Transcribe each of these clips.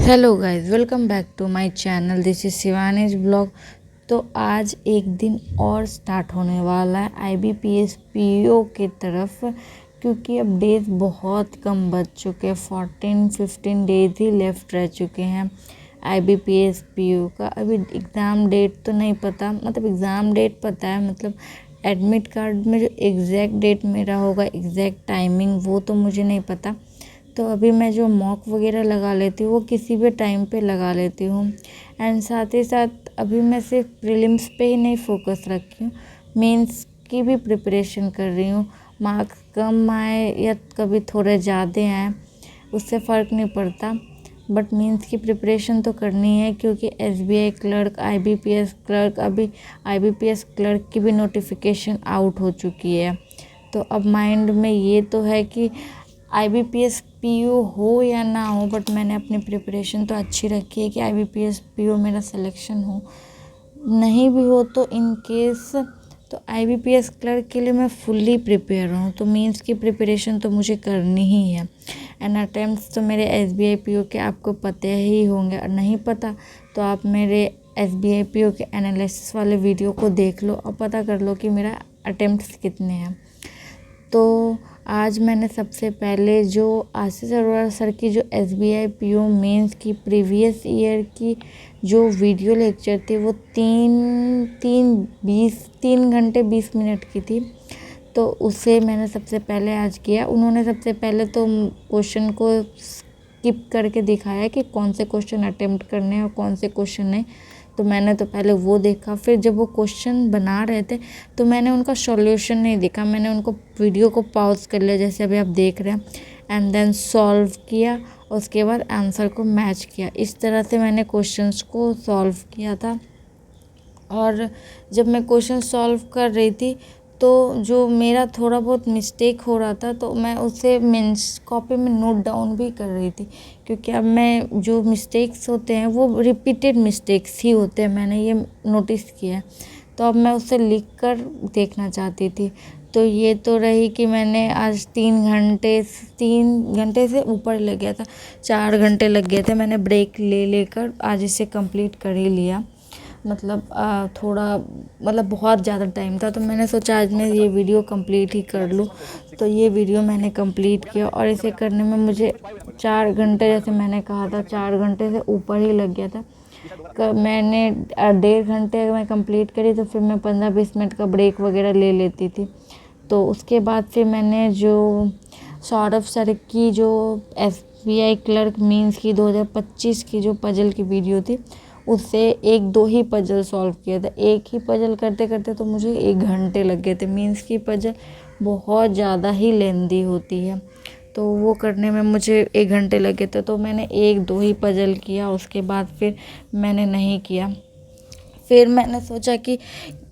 Hello guys, welcome back to my channel. This is Shivani's blog. तो आज एक दिन और स्टार्ट होने वाला है IBPS PO की तरफ, क्योंकि अब डेज बहुत कम बच चुके हैं। 14-15 डेज ही लेफ्ट रह चुके हैं IBPS PO का। अभी एग्ज़ाम डेट तो नहीं पता, मतलब एग्ज़ाम डेट पता है, मतलब एडमिट कार्ड में जो एग्जैक्ट डेट मेरा होगा, एग्जैक्ट टाइमिंग, वो तो मुझे नहीं पता। तो अभी मैं जो मॉक वगैरह लगा लेती हूँ वो किसी भी टाइम पे लगा लेती हूँ। एंड साथ ही साथ अभी मैं सिर्फ प्रीलिम्स पे ही नहीं फोकस रखी हूँ, मेंस की भी प्रिपरेशन कर रही हूँ। मार्क्स कम आए या कभी थोड़े ज़्यादा आए, उससे फ़र्क नहीं पड़ता, बट मेंस की प्रिपरेशन तो करनी है, क्योंकि SBI क्लर्क, IBPS क्लर्क, अभी IBPS क्लर्क की भी नोटिफिकेशन आउट हो चुकी है। तो अब माइंड में ये तो है कि IBPS PO हो या ना हो, बट मैंने अपनी प्रिपरेशन तो अच्छी रखी है कि IBPS PO मेरा सिलेक्शन हो। नहीं भी हो तो इन केस, तो IBPS क्लर्क के लिए मैं फुल्ली प्रिपेयर हूँ। तो मीन्स की प्रिपरेशन तो मुझे करनी ही है। एंड अटैम्प्ट्स तो मेरे SBI PO के आपको पते ही होंगे, और नहीं पता तो आप मेरे SBI PO के एनालिसिस वाले वीडियो को देख लो और पता कर लो कि मेरा अटैम्प्ट्स कितने हैं। तो आज मैंने सबसे पहले जो आशीष अरोड़ा सर की जो SBI PO मेंस की प्रीवियस ईयर की जो वीडियो लेक्चर थी, वो 3 घंटे 20 मिनट की थी। तो उसे मैंने सबसे पहले आज किया। उन्होंने सबसे पहले तो क्वेश्चन को स्किप करके दिखाया कि कौन से क्वेश्चन अटेम्प्ट करने हैं और कौन से क्वेश्चन नहीं। तो मैंने तो पहले वो देखा, फिर जब वो क्वेश्चन बना रहे थे तो मैंने उनका सॉल्यूशन नहीं देखा, मैंने उनको वीडियो को पॉज कर लिया जैसे अभी आप देख रहे हैं, एंड देन सॉल्व किया, उसके बाद आंसर को मैच किया। इस तरह से मैंने क्वेश्चंस को सॉल्व किया था। और जब मैं क्वेश्चन सॉल्व कर रही थी तो जो मेरा थोड़ा बहुत मिस्टेक हो रहा था, तो मैं उसे मीन्स कॉपी में नोट डाउन भी कर रही थी, क्योंकि अब मैं जो मिस्टेक्स होते हैं वो रिपीटेड मिस्टेक्स ही होते हैं, मैंने ये नोटिस किया है। तो अब मैं उसे लिख कर देखना चाहती थी। तो ये तो रही कि मैंने आज 3 घंटे से ऊपर लग गया था, 4 घंटे लग गए थे। मैंने ब्रेक ले लेकर आज इसे कंप्लीट कर ही लिया। मतलब थोड़ा, मतलब बहुत ज़्यादा टाइम था, तो मैंने सोचा आज मैं ये वीडियो कंप्लीट ही कर लूँ। तो ये वीडियो मैंने कंप्लीट किया, और इसे करने में मुझे 4 घंटे, जैसे मैंने कहा था, 4 घंटे से ऊपर ही लग गया था। मैंने 1.5 घंटे मैं कंप्लीट करी, तो फिर मैं 15-20 मिनट का ब्रेक वगैरह ले लेती थी। तो उसके बाद फिर मैंने जो सौरभ सर की जो SBI क्लर्क मीन्स की 2025 की जो पजल की वीडियो थी, उससे 1-2 ही पजल सॉल्व किया था। एक ही पजल करते करते तो मुझे 1 घंटे लग गए थे। मीन्स की पजल बहुत ज़्यादा ही लेंदी होती है, तो वो करने में मुझे 1 घंटे लग गए थे। तो मैंने 1-2 ही पजल किया, उसके बाद फिर मैंने नहीं किया। फिर मैंने सोचा कि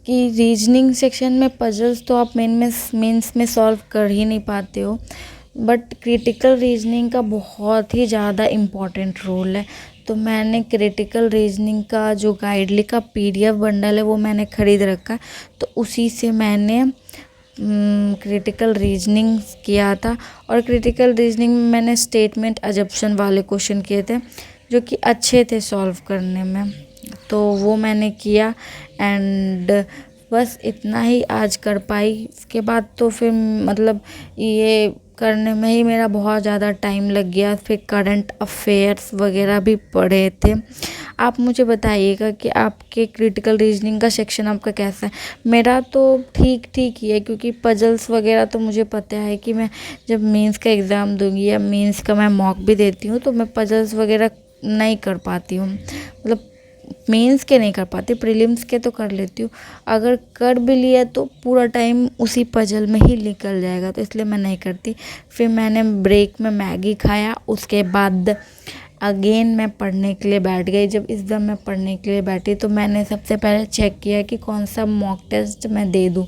रीजनिंग सेक्शन में पजल्स तो आप मेंस में सॉल्व कर ही नहीं पाते हो, बट क्रिटिकल रीजनिंग का बहुत ही ज़्यादा इम्पॉर्टेंट रोल है। तो मैंने क्रिटिकल रीजनिंग का जो गाइडली का PDF बंडल है वो मैंने ख़रीद रखा, तो उसी से मैंने क्रिटिकल रीजनिंग किया था। और क्रिटिकल रीजनिंग में मैंने स्टेटमेंट अजम्पशन वाले क्वेश्चन किए थे, जो कि अच्छे थे सॉल्व करने में, तो वो मैंने किया। एंड बस इतना ही आज कर पाई। उसके बाद तो फिर मतलब ये करने में ही मेरा बहुत ज़्यादा टाइम लग गया। फिर करंट अफेयर्स वगैरह भी पढ़े थे। आप मुझे बताइएगा कि आपके क्रिटिकल रीजनिंग का सेक्शन आपका कैसा है। मेरा तो ठीक ठीक ही है, क्योंकि पजल्स वगैरह तो मुझे पता है कि मैं जब मेंस का एग्ज़ाम दूंगी, या मेंस का मैं मॉक भी देती हूँ, तो मैं पजल्स वगैरह नहीं कर पाती हूँ। मतलब मेंस के नहीं कर पाती, प्रीलिम्स के तो कर लेती हूँ। अगर कर भी लिया तो पूरा टाइम उसी पजल में ही निकल जाएगा, तो इसलिए मैं नहीं करती। फिर मैंने ब्रेक में मैगी खाया, उसके बाद अगेन मैं पढ़ने के लिए बैठ गई। जब इस बार मैं पढ़ने के लिए बैठी तो मैंने सबसे पहले चेक किया कि कौन सा मॉक टेस्ट मैं दे दूँ।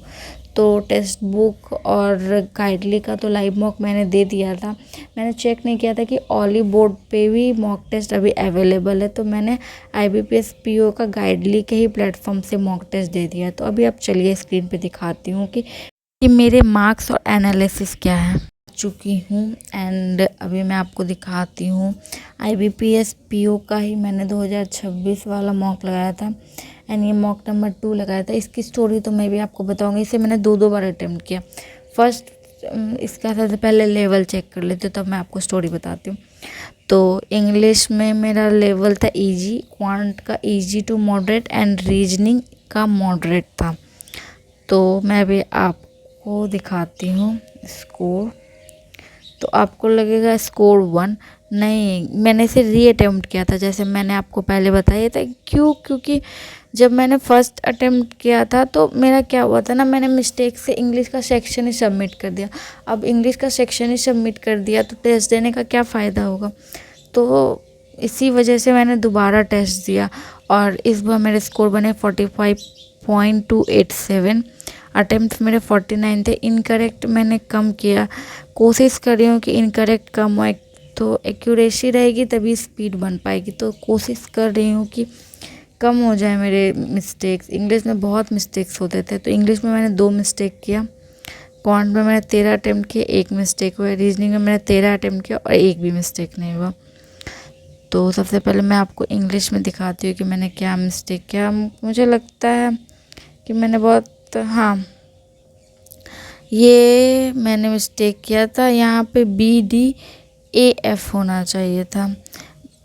तो टेक्स्ट बुक और गाइडली का तो लाइव मॉक मैंने दे दिया था। मैंने चेक नहीं किया था कि ऑली बोर्ड पे भी मॉक टेस्ट अभी अवेलेबल है, तो मैंने IBPS PO का गाइडली के ही प्लेटफॉर्म से मॉक टेस्ट दे दिया। तो अभी आप चलिए स्क्रीन पे दिखाती हूँ कि मेरे मार्क्स और एनालिसिस क्या है। चुकी हूँ एंड अभी मैं आपको दिखाती हूँ। IBPS PO का ही मैंने 2026 वाला मॉक लगाया था एंड ये मॉक नंबर 2 लगाया था। इसकी स्टोरी तो मैं भी आपको बताऊँगी। इसे मैंने दो बार अटेम्प्ट किया। फर्स्ट इसका सबसे पहले लेवल चेक कर लेते तब मैं आपको स्टोरी बताती हूँ। तो इंग्लिश में मेरा लेवल था ईजी, क्वांट का easy to moderate and reasoning का मॉडरेट था। तो मैं भी आपको दिखाती हूँ स्कोर। तो आपको लगेगा स्कोर 1, नहीं मैंने इसे री अटेम्प्ट किया था जैसे मैंने आपको पहले बताया था। क्योंकि जब मैंने फर्स्ट अटेम्प्ट किया था तो मेरा क्या हुआ था ना, मैंने मिस्टेक से इंग्लिश का सेक्शन ही सबमिट कर दिया। अब इंग्लिश का सेक्शन ही सबमिट कर दिया तो टेस्ट देने का क्या फ़ायदा होगा। तो इसी वजह से मैंने दोबारा टेस्ट दिया और इस बार मेरे स्कोर बने 45.287। अटेम्प्ट मेरे 49 थे। इनकरेक्ट मैंने कम किया, कोशिश कर रही हूँ कि इनकरेक्ट कम हो, तो एक्यूरेसी रहेगी तभी स्पीड बन पाएगी। तो कोशिश कर रही हूँ कि कम हो जाए मेरे मिस्टेक्स। इंग्लिश में बहुत मिस्टेक्स होते थे तो इंग्लिश में मैंने 2 मिस्टेक किया, क्वांट में मैंने 13 अटेम्प्ट किए, 1 मिस्टेक हुआ, रीजनिंग में मैंने 13 अटेम्प्ट किया और 1 भी मिस्टेक नहीं हुआ। तो सबसे पहले मैं आपको इंग्लिश में दिखाती हूँ कि मैंने क्या मिस्टेक किया। मुझे लगता है कि मैंने बहुत, हाँ ये मैंने मिस्टेक किया था, यहाँ पे BDAF होना चाहिए था।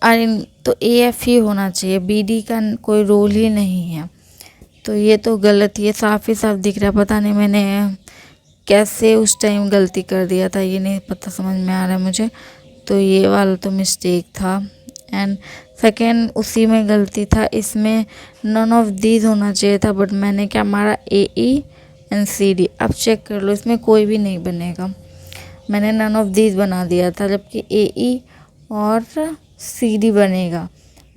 अरे तो AF ही होना चाहिए, BD का कोई रोल ही नहीं है। तो ये तो गलत, ये साफ ही साफ दिख रहा है। पता नहीं मैंने कैसे उस टाइम गलती कर दिया था, ये नहीं पता समझ में आ रहा है मुझे। तो ये वाला तो मिस्टेक था। एंड सेकेंड उसी में गलती था, इसमें नन ऑफ दीज होना चाहिए था बट मैंने क्या मारा AE एंड CD। अब चेक कर लो, इसमें कोई भी नहीं बनेगा। मैंने नन ऑफ दीज बना दिया था जबकि AE और CD बनेगा।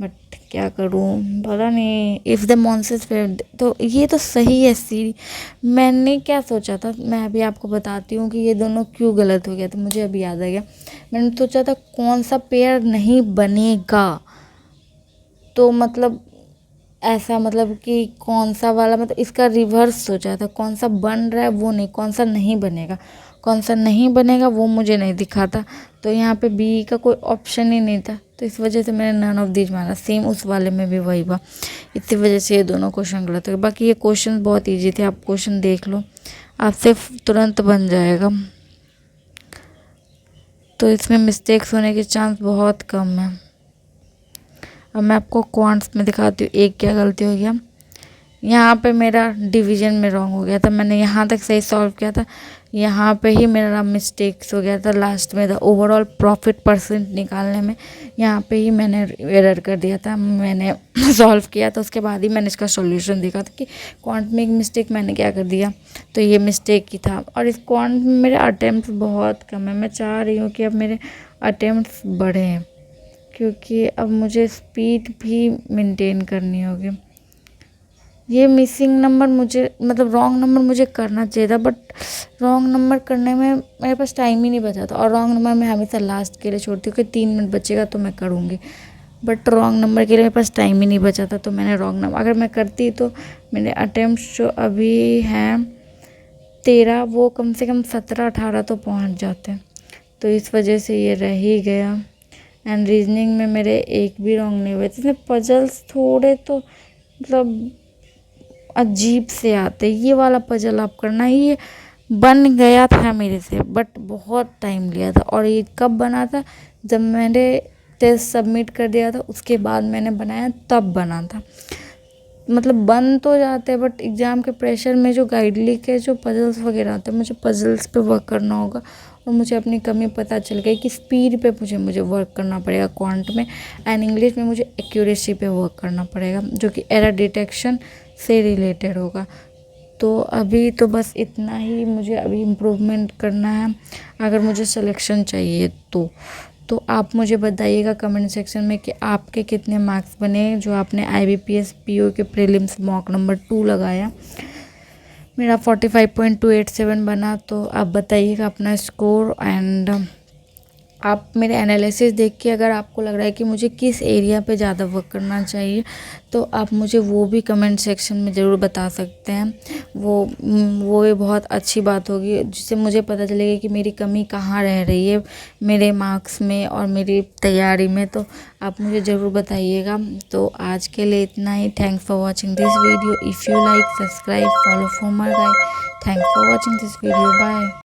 बट क्या करूँ पता नहीं। इफ़ द मॉन्सेस फेड, तो ये तो सही है CD। मैंने क्या सोचा था, मैं अभी आपको बताती हूँ कि ये दोनों क्यों गलत हो गया था। मुझे अभी याद आ गया, मैंने सोचा था कौन सा पेयर नहीं बनेगा। तो मतलब ऐसा, मतलब कि कौन सा वाला, मतलब इसका रिवर्स सोचा था, कौन सा बन रहा है वो नहीं, कौन सा नहीं बनेगा। कौन सा नहीं बनेगा वो मुझे नहीं दिखा था। तो यहाँ पे B का कोई ऑप्शन ही नहीं था, तो इस वजह से मैंने नन ऑफ दीज मारा। सेम उस वाले में भी वही हुआ, इसी वजह से ये दोनों क्वेश्चन गलत हो गए। बाकी ये क्वेश्चन बहुत ईजी थे, आप क्वेश्चन देख लो, आपसे तुरंत बन जाएगा। तो इसमें मिस्टेक्स होने के चांस बहुत कम है। अब मैं आपको क्वांट्स में दिखाती हूँ एक क्या गलती हो गया। यहाँ पे मेरा डिवीजन में रॉन्ग हो गया था, मैंने यहाँ तक सही सॉल्व किया था, यहाँ पे ही मेरा मिस्टेक्स हो गया था लास्ट में। था ओवरऑल प्रॉफिट परसेंट निकालने में, यहाँ पे ही मैंने एरर कर दिया था। मैंने सॉल्व किया था उसके बाद ही मैंने इसका सॉल्यूशन देखा था कि क्वांट में एक मिस्टेक मैंने क्या कर दिया, तो ये मिस्टेक ही था। और इस क्वांट में मेरे अटैम्प्ट बहुत कम है। मैं चाह रही हूँ कि अब मेरे अटैम्प्ट बढ़ें क्योंकि अब मुझे स्पीड भी मेंटेन करनी होगी। ये मिसिंग नंबर मुझे, मतलब रॉन्ग नंबर मुझे करना चाहिए था बट रॉन्ग नंबर करने में मेरे पास टाइम ही नहीं बचा था। और रॉन्ग नंबर मैं हमेशा लास्ट के लिए छोड़ती हूँ कि 3 मिनट बचेगा तो मैं करूँगी, बट रॉन्ग नंबर के लिए मेरे पास टाइम ही नहीं बचा था। तो मैंने रॉन्ग नंबर, अगर मैं करती तो मेरे अटैम्प्ट जो अभी हैं 13, वो कम से कम 17-18 तो पहुँच जाते। तो इस वजह से ये रह ही गया। एंड रीजनिंग में मेरे एक भी रॉन्ग नहीं हुए। इसमें पजल्स थोड़े तो मतलब अजीब से आते, ये वाला पजल आप करना, ये बन गया था मेरे से बट बहुत टाइम लिया था। और ये कब बना था, जब मैंने टेस्ट सबमिट कर दिया था उसके बाद मैंने बनाया, तब बना था। मतलब बन तो जाते बट एग्ज़ाम के प्रेशर में जो गाइडली के जो पजल्स वगैरह आते हैं, मुझे पजल्स पे वर्क करना होगा। और मुझे अपनी कमी पता चल गई कि स्पीड पे मुझे वर्क करना पड़ेगा क्वांट में, एंड इंग्लिश में मुझे एक्यूरेसी पे वर्क करना पड़ेगा जो कि एरर डिटेक्शन से रिलेटेड होगा। तो अभी तो बस इतना ही मुझे अभी इम्प्रूवमेंट करना है अगर मुझे सिलेक्शन चाहिए तो आप मुझे बताइएगा कमेंट सेक्शन में कि आपके कितने मार्क्स बने जो आपने IBPS PO के प्रीलिम्स मॉक नंबर 2 लगाया। मेरा 45.287 बना, तो आप बताइएगा अपना स्कोर एंड आप मेरे एनालिसिस देख के अगर आपको लग रहा है कि मुझे किस एरिया पे ज़्यादा वर्क करना चाहिए, तो आप मुझे वो भी कमेंट सेक्शन में ज़रूर बता सकते हैं। वो भी बहुत अच्छी बात होगी, जिससे मुझे पता चलेगा कि मेरी कमी कहाँ रह रही है मेरे मार्क्स में और मेरी तैयारी में। तो आप मुझे ज़रूर बताइएगा। तो आज के लिए इतना ही। Thanks for watching this video. If you like, subscribe, follow for my guide. Thanks for watching this video. Bye.